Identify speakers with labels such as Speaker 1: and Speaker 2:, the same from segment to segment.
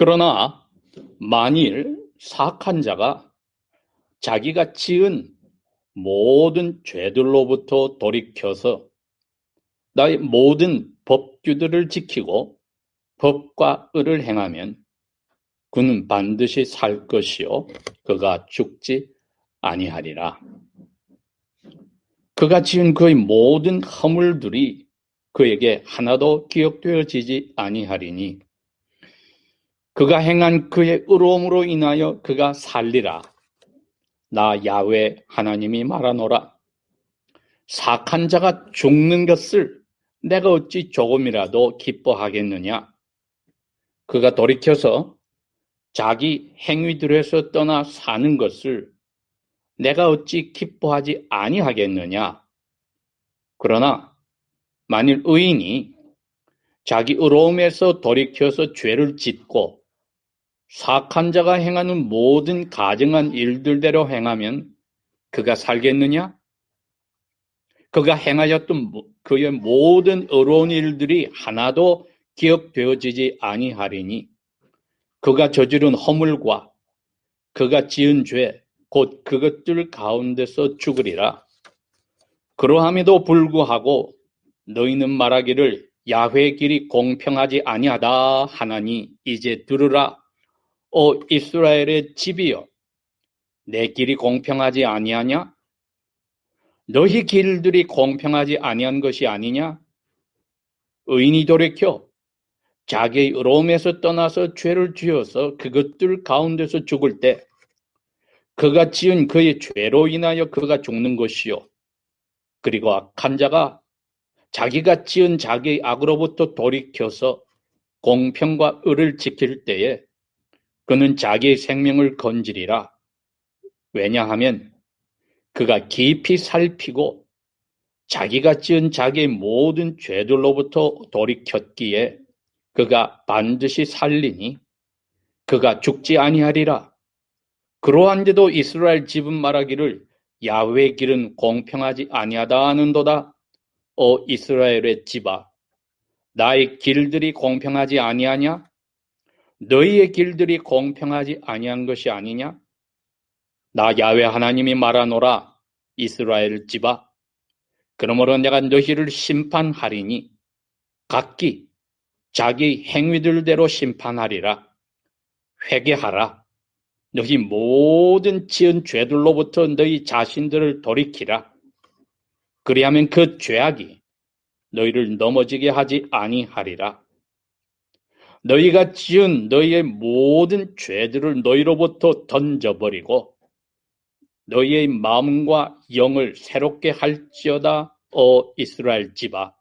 Speaker 1: 그러나 만일 사악한 자가 자기가 지은 모든 죄들로부터 돌이켜서 나의 모든 법규들을 지키고 법과 의를 행하면 그는 반드시 살 것이요 그가 죽지 아니하리라. 그가 지은 그의 모든 허물들이 그에게 하나도 기억되어지지 아니하리니 그가 행한 그의 의로움으로 인하여 그가 살리라. 나 야훼 하나님이 말하노라. 사악한 자가 죽는 것을 내가 어찌 조금이라도 기뻐하겠느냐. 그가 돌이켜서 자기 행위들에서 떠나 사는 것을 내가 어찌 기뻐하지 아니하겠느냐. 그러나 만일 의인이 자기 의로움에서 돌이켜서 죄를 짓고 사악한 자가 행하는 모든 가증한 일들대로 행하면 그가 살겠느냐? 그가 행하였던 그의 모든 의로운 일들이 하나도 기억되어지지 아니하리니 그가 저지른 허물과 그가 지은 죄 곧 그것들 가운데서 죽으리라. 그러함에도 불구하고 너희는 말하기를 야훼의 길이 공평하지 아니하다 하나니 이제 들으라. 오 이스라엘의 집이여, 내 길이 공평하지 아니하냐? 너희 길들이 공평하지 아니한 것이 아니냐? 의인이 돌이켜 자기의 의로움에서 떠나서 죄를 지어서 그것들 가운데서 죽을 때 그가 지은 그의 죄로 인하여 그가 죽는 것이요. 그리고 악한 자가 자기가 지은 자기의 악으로부터 돌이켜서 공평과 의를 지킬 때에 그는 자기의 생명을 건지리라. 왜냐하면 그가 깊이 살피고 자기가 지은 자기의 모든 죄들로부터 돌이켰기에 그가 반드시 살리니 그가 죽지 아니하리라. 그러한데도 이스라엘 집은 말하기를 야훼의 길은 공평하지 아니하다 하는도다. 오 이스라엘의 집아, 나의 길들이 공평하지 아니하냐? 너희의 길들이 공평하지 아니한 것이 아니냐? 나 야훼 하나님이 말하노라. 이스라엘 집아, 그러므로 내가 너희를 심판하리니 각기 자기 행위들대로 심판하리라. 회개하라. 너희 모든 지은 죄들로부터 너희 자신들을 돌이키라. 그리하면 그 죄악이 너희를 넘어지게 하지 아니하리라. 너희가 지은 너희의 모든 죄들을 너희로부터 던져버리고 너희의 마음과 영을 새롭게 할지어다. 오 이스라엘 집아,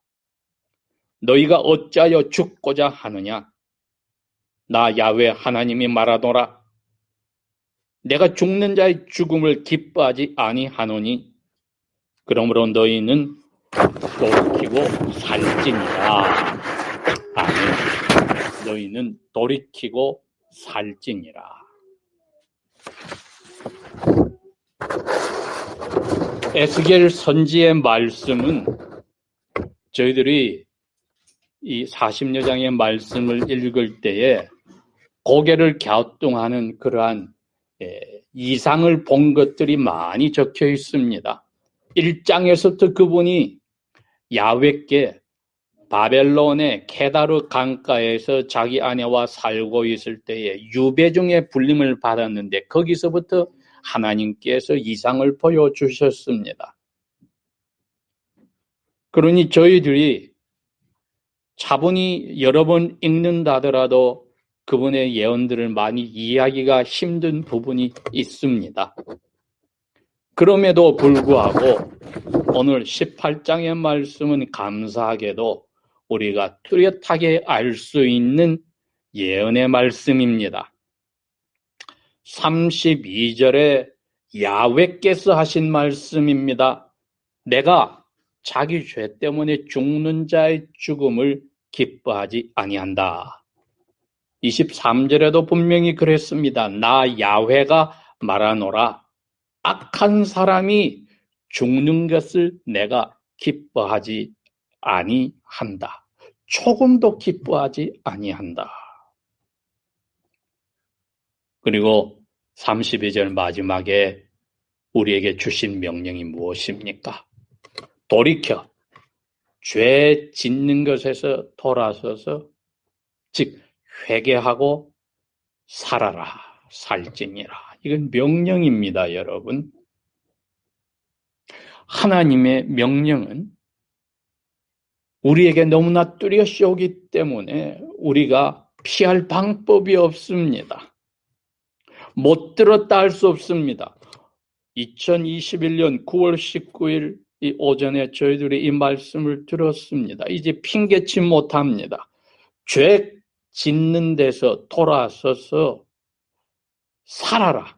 Speaker 1: 너희가 어찌하여 죽고자 하느냐? 나 야훼 하나님이 말하노라. 내가 죽는 자의 죽음을 기뻐하지 아니하노니 그러므로 너희는 돌이키고 살지니라. 아멘. 너희는 돌이키고 살지니라. 에스겔 선지의 말씀은 저희들이 이 40여 장의 말씀을 읽을 때에 고개를 갸우뚱하는 그러한 이상을 본 것들이 많이 적혀 있습니다. 1장에서부터 그분이 야훼께 바벨론의 케다르 강가에서 자기 아내와 살고 있을 때에 유배중의 불림을 받았는데 거기서부터 하나님께서 이상을 보여주셨습니다. 그러니 저희들이 차분히 여러 번 읽는다 하더라도 그분의 예언들을 많이 이해하기가 힘든 부분이 있습니다. 그럼에도 불구하고 오늘 18장의 말씀은 감사하게도 우리가 뚜렷하게 알 수 있는 예언의 말씀입니다. 32절에 야훼께서 하신 말씀입니다. 내가 자기 죄 때문에 죽는 자의 죽음을 기뻐하지 아니한다. 23절에도 분명히 그랬습니다. 나 야훼가 말하노라. 악한 사람이 죽는 것을 내가 기뻐하지 아니한다. 조금도 기뻐하지 아니한다. 그리고 32절 마지막에 우리에게 주신 명령이 무엇입니까? 돌이켜 죄 짓는 것에서 돌아서서 즉 회개하고 살아라 살찌니라. 이건 명령입니다, 여러분. 하나님의 명령은 우리에게 너무나 뚜렷이 오기 때문에 우리가 피할 방법이 없습니다. 못 들었다 할 수 없습니다. 2021년 9월 19일 이 오전에 저희들이 이 말씀을 들었습니다. 이제 핑계치 못합니다. 죄 짓는 데서 돌아서서 살아라.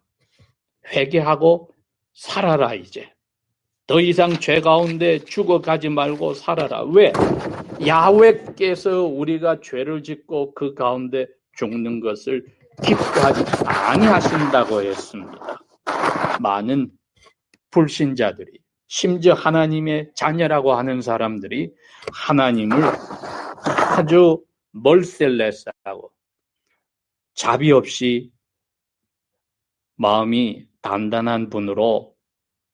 Speaker 1: 회개하고 살아라. 이제 더 이상 죄 가운데 죽어가지 말고 살아라. 왜? 야훼께서 우리가 죄를 짓고 그 가운데 죽는 것을 기뻐하지 아니하신다고 했습니다. 많은 불신자들이, 심지어 하나님의 자녀라고 하는 사람들이 하나님을 아주 멀셀레스하고 자비 없이 마음이 단단한 분으로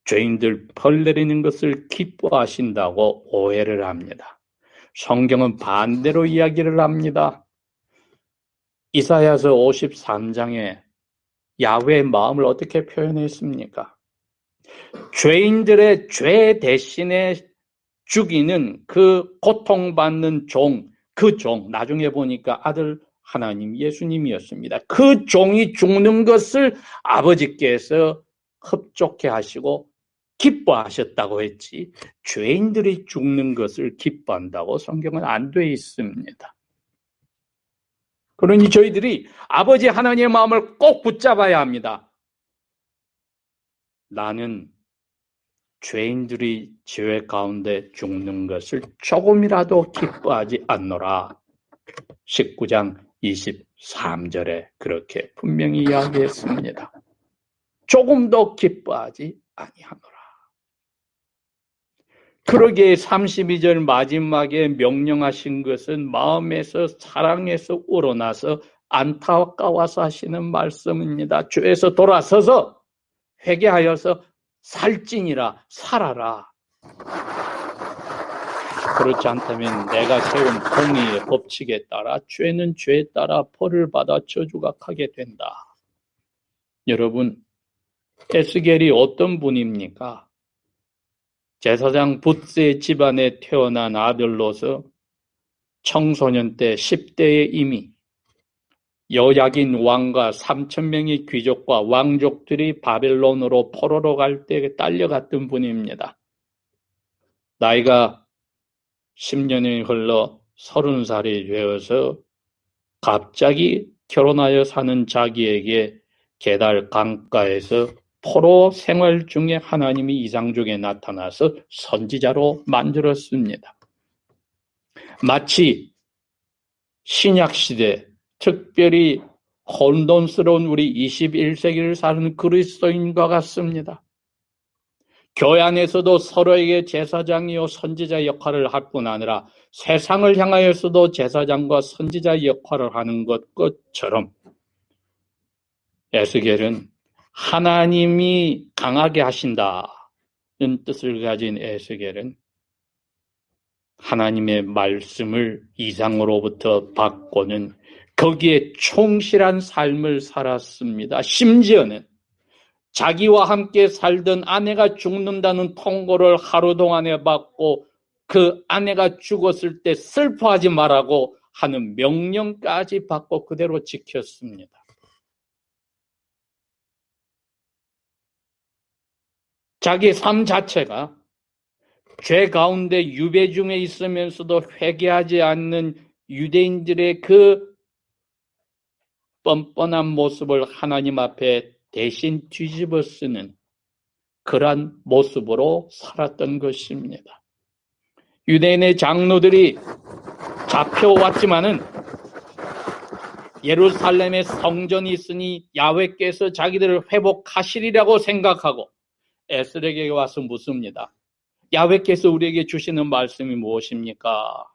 Speaker 1: 죄인들 벌 내리는 것을 기뻐하신다고 오해를 합니다. 성경은 반대로 이야기를 합니다. 이사야서 53장에 야훼의 마음을 어떻게 표현했습니까? 죄인들의 죄 대신에 죽이는 그 고통받는 종, 그 종, 나중에 보니까 아들 하나님 예수님이었습니다. 그 종이 죽는 것을 아버지께서 흡족해 하시고 기뻐하셨다고 했지, 죄인들이 죽는 것을 기뻐한다고 성경은 안 돼 있습니다. 그러니 저희들이 아버지 하나님의 마음을 꼭 붙잡아야 합니다. 나는 죄인들이 죄 가운데 죽는 것을 조금이라도 기뻐하지 않노라. 19장 23절에 그렇게 분명히 이야기했습니다. 조금도 기뻐하지 아니하노라. 그러기에 32절 마지막에 명령하신 것은 마음에서 사랑에서 우러나서 안타까워서 하시는 말씀입니다. 죄에서 돌아서서 회개하여서 살찌니라, 살아라. 그렇지 않다면 내가 세운 공의의 법칙에 따라 죄는 죄에 따라 벌을 받아 저주가 가게 된다. 여러분, 에스겔이 어떤 분입니까? 제사장 붓스의 집안에 태어난 아들로서 청소년 때 10대에 이미 여야긴 왕과 3,000명의 귀족과 왕족들이 바벨론으로 포로로 갈 때 딸려갔던 분입니다. 나이가 10년이 흘러 30살이 되어서 갑자기 결혼하여 사는 자기에게 게달 강가에서 포로 생활 중에 하나님이 이상중에 나타나서 선지자로 만들었습니다. 마치 신약시대, 특별히 혼돈스러운 우리 21세기를 사는 그리스도인과 같습니다. 교회 안에서도 서로에게 제사장이요 선지자 역할을 할 뿐 아니라 세상을 향하여서도 제사장과 선지자 역할을 하는 것처럼 에스겔은 하나님이 강하게 하신다는 뜻을 가진 에스겔은 하나님의 말씀을 이상으로부터 받고는 거기에 충실한 삶을 살았습니다. 심지어는 자기와 함께 살던 아내가 죽는다는 통고를 하루 동안에 받고 그 아내가 죽었을 때 슬퍼하지 말라고 하는 명령까지 받고 그대로 지켰습니다. 자기 삶 자체가 죄 가운데 유배 중에 있으면서도 회개하지 않는 유대인들의 그 뻔뻔한 모습을 하나님 앞에 대신 뒤집어 쓰는 그러한 모습으로 살았던 것입니다. 유대인의 장로들이 잡혀왔지만은 예루살렘에 성전이 있으니 야훼께서 자기들을 회복하시리라고 생각하고 에스겔에게 와서 묻습니다. 야훼께서 우리에게 주시는 말씀이 무엇입니까?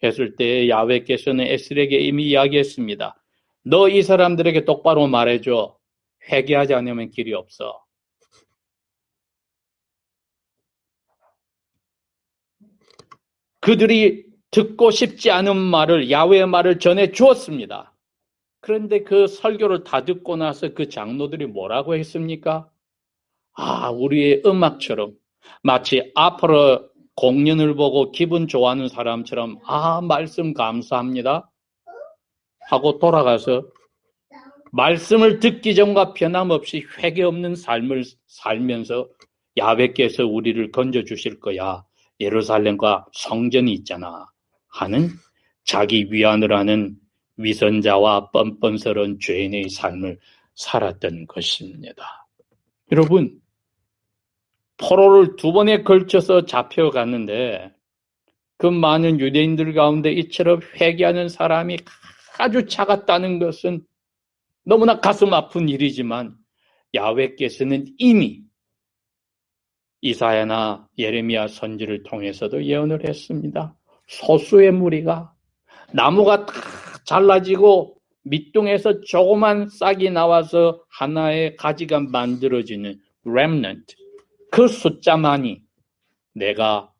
Speaker 1: 했을 때 야훼께서는 에스겔에게 이미 이야기했습니다. 너 이 사람들에게 똑바로 말해줘. 회개하지 않으면 길이 없어. 그들이 듣고 싶지 않은 말을, 야훼의 말을 전해 주었습니다. 그런데 그 설교를 다 듣고 나서 그 장로들이 뭐라고 했습니까? 우리의 음악처럼 마치 앞으로 공연을 보고 기분 좋아하는 사람처럼 말씀 감사합니다 하고 돌아가서 말씀을 듣기 전과 변함없이 회개 없는 삶을 살면서 야훼께서 우리를 건져주실 거야. 예루살렘과 성전이 있잖아. 하는 자기 위안을 하는 위선자와 뻔뻔스러운 죄인의 삶을 살았던 것입니다. 여러분, 포로를 2번에 걸쳐서 잡혀갔는데 그 많은 유대인들 가운데 이처럼 회개하는 사람이 아주 작았다는 것은 너무나 가슴 아픈 일이지만 야훼께서는 이미 이사야나 예레미야 선지를 통해서도 예언을 했습니다. 소수의 무리가 나무가 다 잘라지고 밑둥에서 조그만 싹이 나와서 하나의 가지가 만들어지는 remnant, 그 숫자만이 내가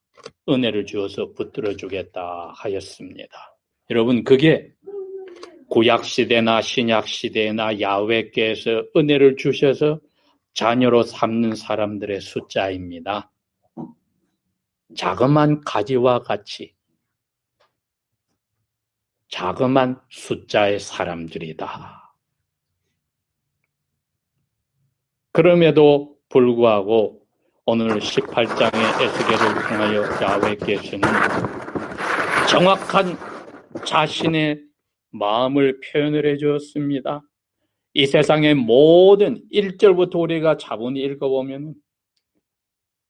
Speaker 1: 은혜를 주어서 붙들어 주겠다 하였습니다. 여러분, 그게 구약시대나 신약시대나 야훼께서 은혜를 주셔서 자녀로 삼는 사람들의 숫자입니다. 자그만 가지와 같이 자그만 숫자의 사람들이다. 그럼에도 불구하고 오늘 18장의 에스겔을 통하여 야훼께서는 정확한 자신의 마음을 표현을 해주었습니다. 이 세상의 모든 1절부터 우리가 차분히 읽어보면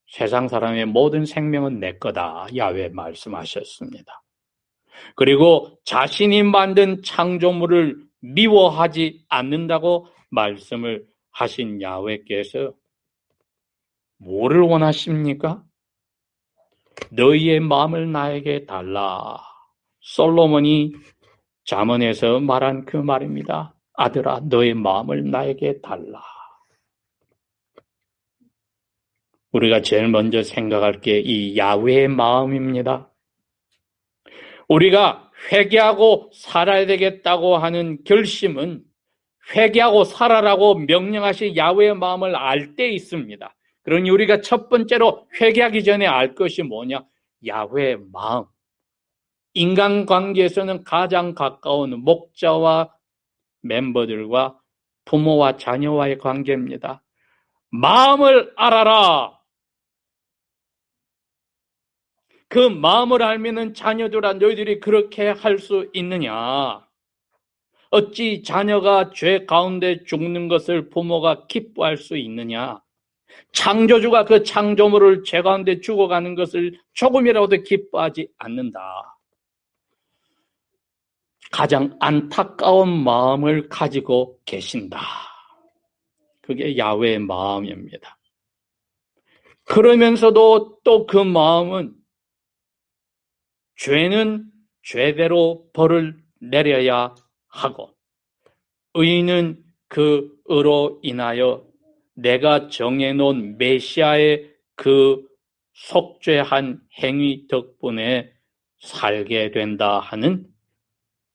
Speaker 1: 세상 사람의 모든 생명은 내 거다. 야훼 말씀하셨습니다. 그리고 자신이 만든 창조물을 미워하지 않는다고 말씀을 하신 야훼께서 뭐를 원하십니까? 너희의 마음을 나에게 달라. 솔로몬이 잠언에서 말한 그 말입니다. 아들아, 너의 마음을 나에게 달라. 우리가 제일 먼저 생각할 게 이 야훼의 마음입니다. 우리가 회개하고 살아야 되겠다고 하는 결심은 회개하고 살아라고 명령하신 야훼의 마음을 알 때 있습니다. 그러니 우리가 첫 번째로 회개하기 전에 알 것이 뭐냐? 야훼의 마음. 인간관계에서는 가장 가까운 목자와 멤버들과 부모와 자녀와의 관계입니다. 마음을 알아라. 그 마음을 알면은 자녀들아 너희들이 그렇게 할 수 있느냐? 어찌 자녀가 죄 가운데 죽는 것을 부모가 기뻐할 수 있느냐? 창조주가 그 창조물을 죄 가운데 죽어가는 것을 조금이라도 기뻐하지 않는다. 가장 안타까운 마음을 가지고 계신다. 그게 야훼의 마음입니다. 그러면서도 또 그 마음은 죄는 죄대로 벌을 내려야 하고 의인은 그 의로 인하여 내가 정해놓은 메시아의 그 속죄한 행위 덕분에 살게 된다 하는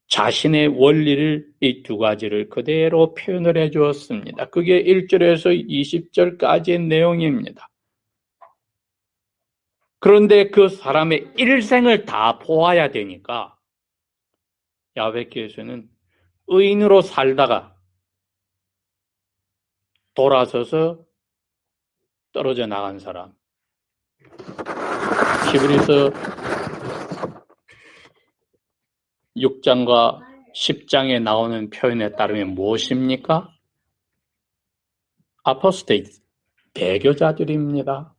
Speaker 1: 자신의 원리를 이 2가지를 그대로 표현을 해 주었습니다. 그게 1절에서 20절까지의 내용입니다. 그런데 그 사람의 일생을 다 보아야 되니까 야훼께서는 의인으로 살다가 돌아서서 떨어져 나간 사람, 히브리서 6장과 10장에 나오는 표현에 따르면 무엇입니까? 아포스테이트, 배교자들입니다.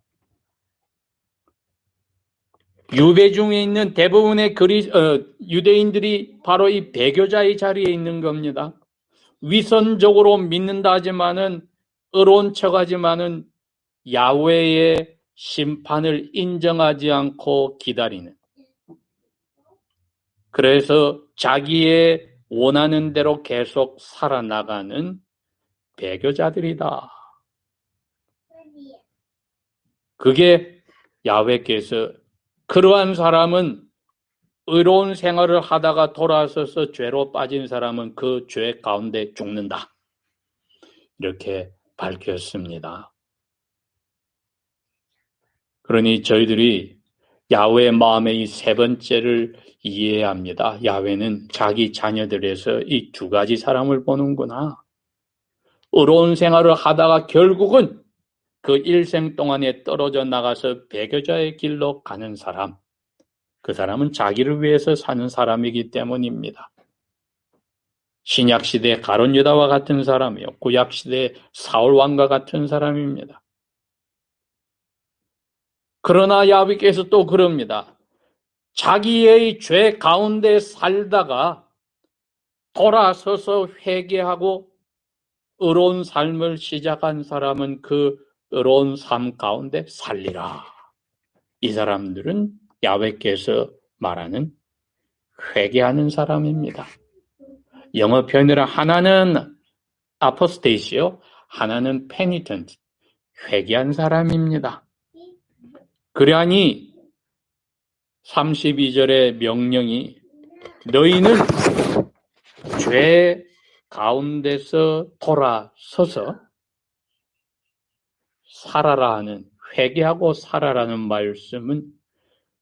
Speaker 1: 유배 중에 있는 대부분의 유대인들이 바로 이 배교자의 자리에 있는 겁니다. 위선적으로 믿는다 하지만은 의로운 척하지만은 야훼의 심판을 인정하지 않고 기다리는. 그래서 자기의 원하는 대로 계속 살아나가는 배교자들이다. 그게 야훼께서 그러한 사람은 의로운 생활을 하다가 돌아서서 죄로 빠진 사람은 그 죄 가운데 죽는다. 이렇게 밝혔습니다. 그러니 저희들이 야훼의 마음의 이 세 번째를 이해해야 합니다. 야훼는 자기 자녀들에서 이 두 가지 사람을 보는구나. 의로운 생활을 하다가 결국은 그 일생 동안에 떨어져 나가서 배교자의 길로 가는 사람, 그 사람은 자기를 위해서 사는 사람이기 때문입니다. 신약시대 가룟 유다와 같은 사람이요, 구약시대 사울 왕과 같은 사람입니다. 그러나 야훼께서 또 그럽니다. 자기의 죄 가운데 살다가 돌아서서 회개하고 의로운 삶을 시작한 사람은 그 의로운 삶 가운데 살리라. 이 사람들은 야훼께서 말하는 회개하는 사람입니다. 영어 표현으로 하나는 아포스테이시요, 하나는 페니턴트, 회개한 사람입니다. 그러하니 32절의 명령이 너희는 죄 가운데서 돌아서서 살아라 하는, 회개하고 살아라는 말씀은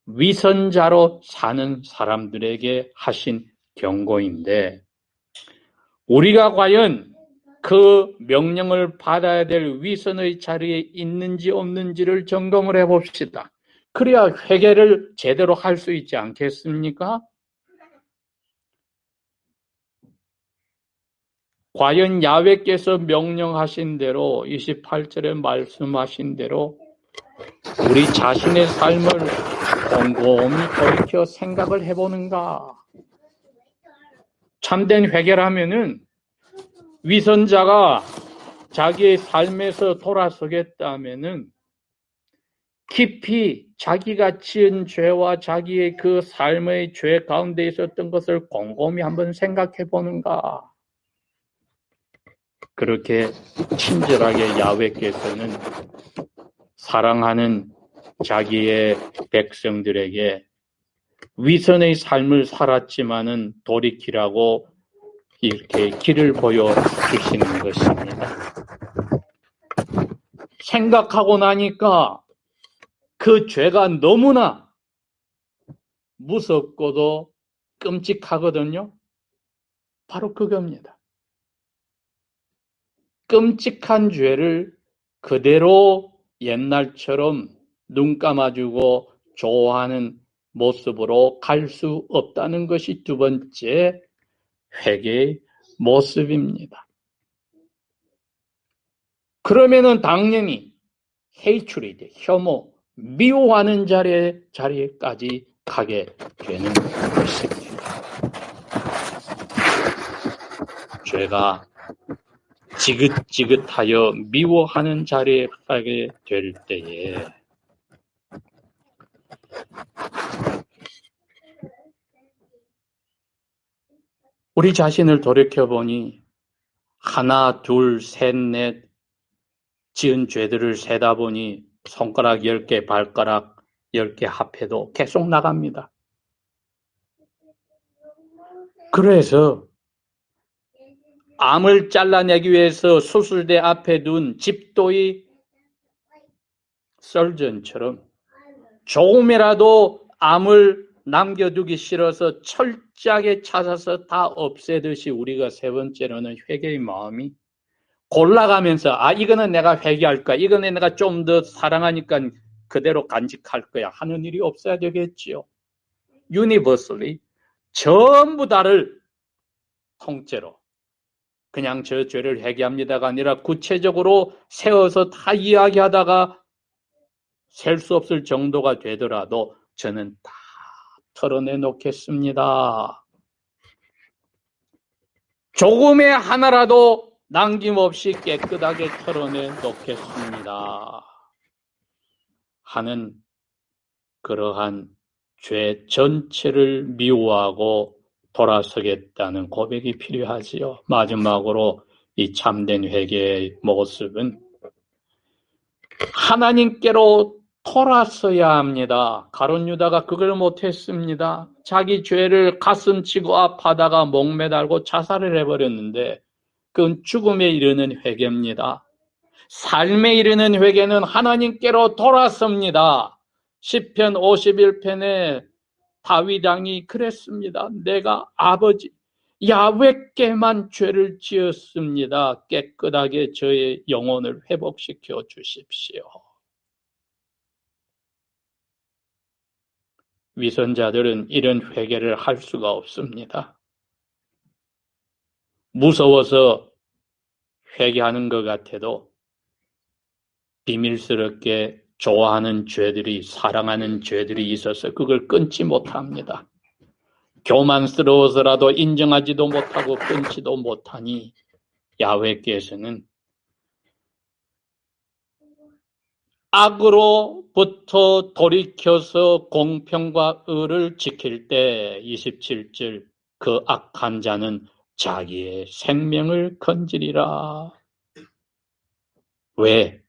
Speaker 1: 위선자로 사는 사람들에게 하신 경고인데, 우리가 과연 그 명령을 받아야 될 위선의 자리에 있는지 없는지를 점검을 해봅시다. 그래야 회개를 제대로 할 수 있지 않겠습니까? 과연 야훼께서 명령하신 대로 28절에 말씀하신 대로 우리 자신의 삶을 곰곰이 돌이켜 생각을 해보는가? 참된 회개라면은 위선자가 자기의 삶에서 돌아서겠다면은 깊이 자기가 지은 죄와 자기의 그 삶의 죄 가운데 있었던 것을 곰곰이 한번 생각해 보는가? 그렇게 친절하게 야훼께서는 사랑하는 자기의 백성들에게 위선의 삶을 살았지만은 돌이키라고 이렇게 길을 보여주시는 것입니다. 생각하고 나니까 그 죄가 너무나 무섭고도 끔찍하거든요. 바로 그겁니다. 끔찍한 죄를 그대로 옛날처럼 눈 감아주고 좋아하는 모습으로 갈 수 없다는 것이 두 번째 회개의 모습입니다. 그러면은 당연히 hatred, 혐오, 미워하는 자리에까지 가게 되는 것입니다. 죄가 지긋지긋하여 미워하는 자리에 가게 될 때에 우리 자신을 돌이켜보니 하나, 둘, 셋, 넷 지은 죄들을 세다 보니 손가락 10개, 발가락 10개 합해도 계속 나갑니다. 그래서 암을 잘라내기 위해서 수술대 앞에 둔 집도의 설전처럼 조금이라도 암을 남겨두기 싫어서 철저하게 찾아서 다 없애듯이 우리가 세 번째로는 회개의 마음이 골라가면서 이거는 내가 회개할 거야, 이거는 내가 좀 더 사랑하니까 그대로 간직할 거야 하는 일이 없어야 되겠지요. universally 전부 다를 통째로 그냥 저 죄를 회개합니다가 아니라 구체적으로 세워서 다 이야기하다가 셀 수 없을 정도가 되더라도 저는 다 털어내 놓겠습니다. 조금의 하나라도 남김없이 깨끗하게 털어내 놓겠습니다 하는 그러한 죄 전체를 미워하고 돌아서겠다는 고백이 필요하지요. 마지막으로 이 참된 회개의 모습은 하나님께로 돌아서야 합니다. 가룟 유다가 그걸 못했습니다. 자기 죄를 가슴치고 아파다가 목매달고 자살을 해버렸는데 그건 죽음에 이르는 회개입니다. 삶에 이르는 회개는 하나님께로 돌아섭니다. 시편 51편에 다윗 왕이 그랬습니다. 내가 아버지 야훼께만 죄를 지었습니다. 깨끗하게 저의 영혼을 회복시켜 주십시오. 위선자들은 이런 회개를 할 수가 없습니다. 무서워서 회개하는 것 같아도 비밀스럽게 좋아하는 죄들이, 사랑하는 죄들이 있어서 그걸 끊지 못합니다. 교만스러워서라도 인정하지도 못하고 끊지도 못하니 야훼께서는 악으로부터 돌이켜서 공평과 의를 지킬 때 27절 그 악한 자는 자기의 생명을 건지리라. 왜?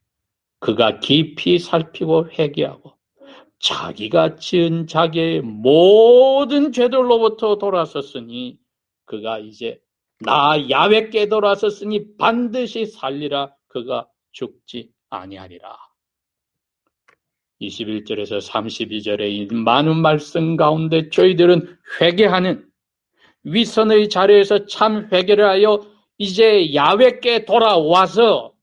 Speaker 1: 그가 깊이 살피고 회개하고 자기가 지은 자기의 모든 죄들로부터 돌아섰으니 그가 이제 나 야훼께 돌아섰으니 반드시 살리라. 그가 죽지 아니하리라. 21절에서 32절의 이 많은 말씀 가운데 저희들은 회개하는 위선의 자리에서 참 회개를 하여 이제 야훼께 돌아와서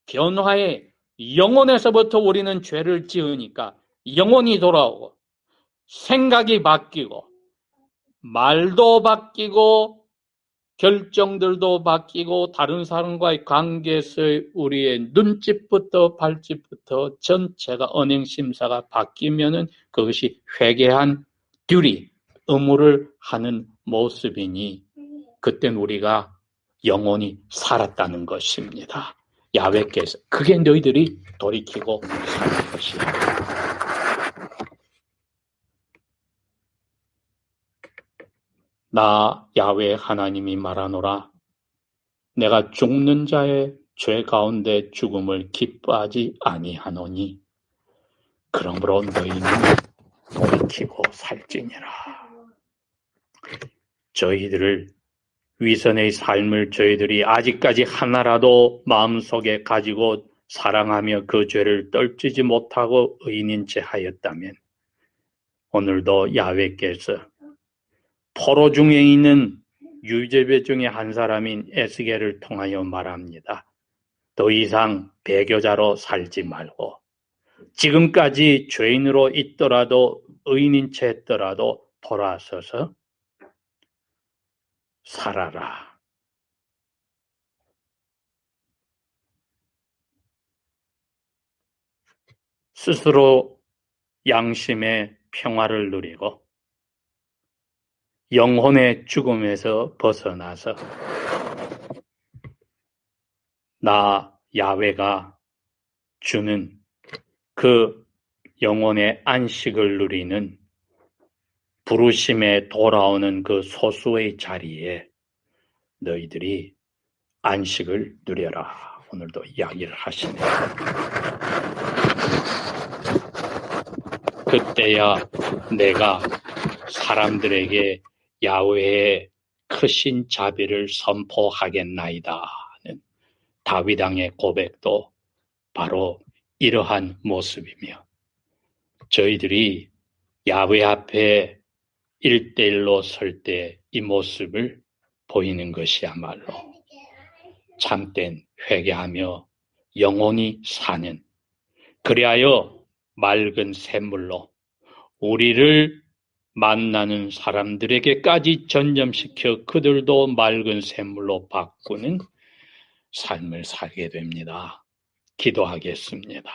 Speaker 1: 변화의 영혼에서부터 우리는 죄를 지으니까 영혼이 돌아오고 생각이 바뀌고 말도 바뀌고 결정들도 바뀌고 다른 사람과의 관계에서 우리의 눈짓부터 발짓부터 전체가 언행심사가 바뀌면은 그것이 회개한 듀리, 의무를 하는 모습이니 그땐 우리가 영혼이 살았다는 것입니다. 야훼께서 그게 너희들이 돌이키고 사는 것이야. 나 야훼 하나님이 말하노라. 내가 죽는 자의 죄 가운데 죽음을 기뻐하지 아니하노니 그러므로 너희는 돌이키고 살지니라. 저희들을 위선의 삶을 저희들이 아직까지 하나라도 마음속에 가지고 사랑하며 그 죄를 떨치지 못하고 의인인 채 하였다면 오늘도 야훼께서 포로 중에 있는 유제배 중에 한 사람인 에스겔을 통하여 말합니다. 더 이상 배교자로 살지 말고 지금까지 죄인으로 있더라도 의인인 채 했더라도 돌아서서 살아라. 스스로 양심의 평화를 누리고 영혼의 죽음에서 벗어나서 나 야훼가 주는 그 영혼의 안식을 누리는 부르심에 돌아오는 그 소수의 자리에 너희들이 안식을 누려라. 오늘도 이야기를 하시네요. 그때야 내가 사람들에게 야훼의 크신 자비를 선포하겠나이다. 다윗 왕의 고백도 바로 이러한 모습이며 저희들이 야훼 앞에 1대1로 설 때 이 모습을 보이는 것이야말로 참된 회개하며 영혼이 사는 그리하여 맑은 샘물로 우리를 만나는 사람들에게까지 전념시켜 그들도 맑은 샘물로 바꾸는 삶을 살게 됩니다. 기도하겠습니다.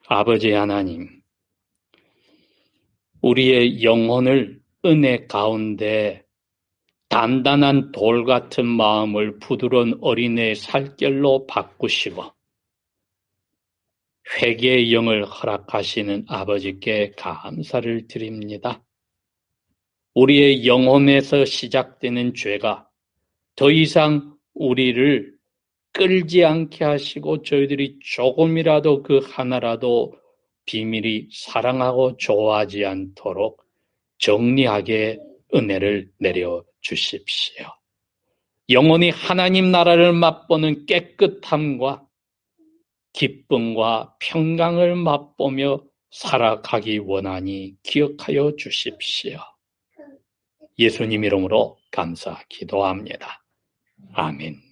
Speaker 1: 아버지 하나님, 우리의 영혼을 은혜 가운데 단단한 돌 같은 마음을 부드러운 어린애의 살결로 바꾸시고 회개의 영을 허락하시는 아버지께 감사를 드립니다. 우리의 영혼에서 시작되는 죄가 더 이상 우리를 끌지 않게 하시고 저희들이 조금이라도 그 하나라도 비밀이 사랑하고 좋아하지 않도록 정리하게 은혜를 내려 주십시오. 영원히 하나님 나라를 맛보는 깨끗함과 기쁨과 평강을 맛보며 살아가기 원하니 기억하여 주십시오. 예수님 이름으로 감사 기도합니다. 아멘.